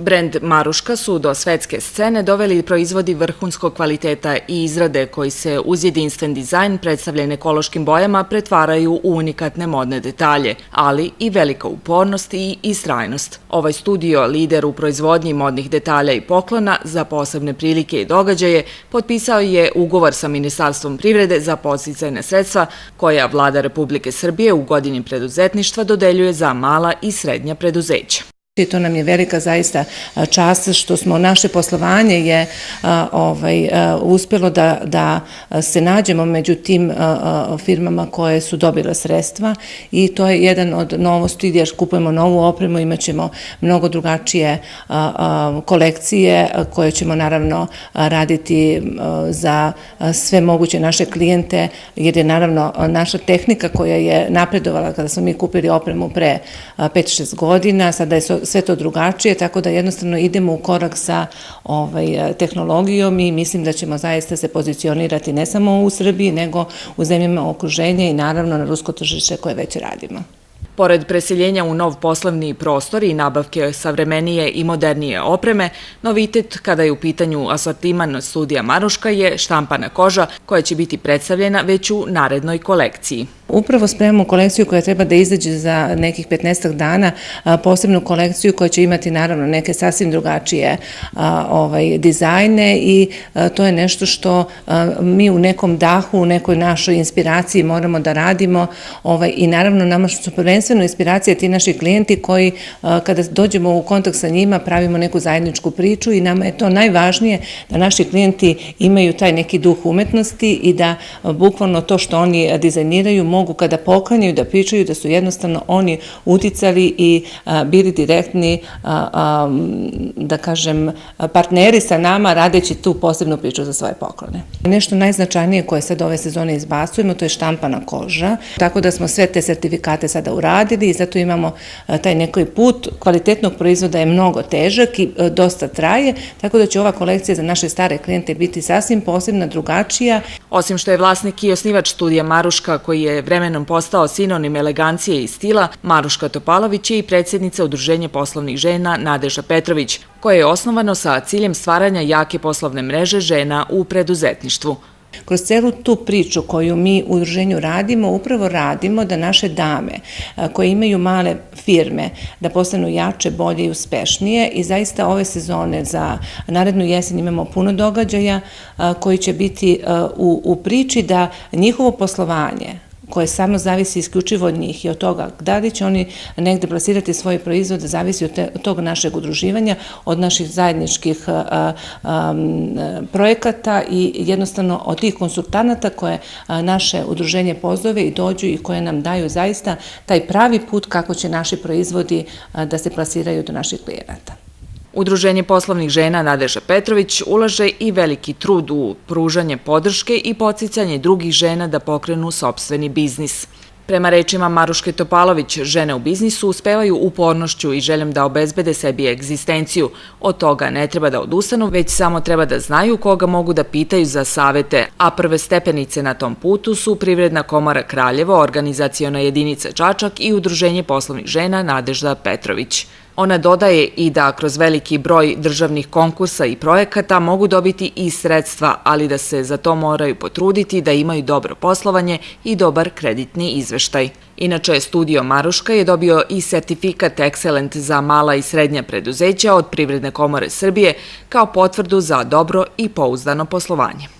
Brend Maruška su do svetske scene doveli proizvodi vrhunskog kvaliteta i izrade koji se uz jedinstven dizajn predstavljen ekološkim bojama pretvaraju u unikatne modne detalje, ali i velika upornost i istrajnost. Ovaj studio, lider u proizvodnji modnih detalja i poklona za posebne prilike i događaje, potpisao je ugovor sa Ministarstvom privrede za podsticajna sredstva koja Vlada Republike Srbije u godini preduzetništva dodeljuje za mala i srednja preduzeća. I to nam je velika zaista čast što smo naše poslovanje je uspjelo da se nađemo među tim firmama koje su dobile sredstva i to je jedan od novosti gdje kupujemo novu opremu, imat ćemo mnogo drugačije kolekcije koje ćemo naravno raditi za sve moguće naše klijente jer je naravno naša tehnika koja je napredovala kada smo mi kupili opremu pre 5-6 godina, sada je sve to drugačije, tako da jednostavno idemo u korak sa tehnologijom i mislim da ćemo zaista se pozicionirati ne samo u Srbiji, nego u zemljama okruženja i naravno na rusko tržište koje već radimo. Pored preseljenja u nov poslovni prostor i nabavke savremenije i modernije opreme, novitet kada je u pitanju asortiman studija Maruška je štampana koža koja će biti predstavljena već u narednoj kolekciji. Upravo spremamo kolekciju koja treba da izađe za nekih 15 dana, posebnu kolekciju koja će imati naravno neke sasvim drugačije dizajne i to je nešto što mi u nekom dahu, u nekoj našoj inspiraciji moramo da radimo i naravno nama su prvenstveno inspiracije ti naši klijenti koji kada dođemo u kontakt sa njima pravimo neku zajedničku priču i nama je to najvažnije da naši klijenti imaju taj neki duh umetnosti i da bukvalno to što oni dizajniraju mogu kada poklanjaju da pričaju da su jednostavno oni uticali i bili direktni, da kažem, partneri sa nama radeći tu posebnu priču za svoje poklone. Nešto najznačajnije koje sad ove sezone izbacujemo, to je štampana koža, tako da smo sve te sertifikate sada uradili i zato imamo taj neki put. Kvalitetnog proizvoda je mnogo težak i dosta traje, tako da će ova kolekcija za naše stare klijente biti sasvim posebna, drugačija. Osim što je vlasnik i osnivač studija Maruška, koji je vremenom postao sinonim elegancije i stila, Maruška Topalović je i predsjednica Udruženja poslovnih žena Nadežda Petrović, koje je osnovano sa ciljem stvaranja jake poslovne mreže žena u preduzetništvu. Kroz celu tu priču koju mi u udruženju radimo, upravo radimo da naše dame koje imaju male firme, da postanu jače, bolje i uspešnije i zaista ove sezone za narednu jesen imamo puno događaja koji će biti u priči da njihovo poslovanje koje samo zavisi isključivo od njih i od toga da li će oni negde plasirati svoje proizvode, zavisi od tog našeg udruživanja, od naših zajedničkih projekata i jednostavno od tih konsultanata koje naše udruženje pozove i dođu i koje nam daju zaista taj pravi put kako će naši proizvodi da se plasiraju do naših klijenata. Udruženje poslovnih žena Nadežda Petrović ulaže i veliki trud u pružanje podrške i podsticanje drugih žena da pokrenu sopstveni biznis. Prema rečima Maruške Topalović, žene u biznisu uspevaju upornošću i željom da obezbede sebi egzistenciju. Od toga ne treba da odustanu, već samo treba da znaju koga mogu da pitaju za savete, a prve stepenice na tom putu su Privredna komora Kraljevo, organizaciona jedinica Čačak i Udruženje poslovnih žena Nadežda Petrović. Ona dodaje i da kroz veliki broj državnih konkursa i projekata mogu dobiti i sredstva, ali da se za to moraju potruditi da imaju dobro poslovanje i dobar kreditni izveštaj. Inače, studio Maruška je dobio i sertifikat Excellent za mala i srednja preduzeća od Privredne komore Srbije kao potvrdu za dobro i pouzdano poslovanje.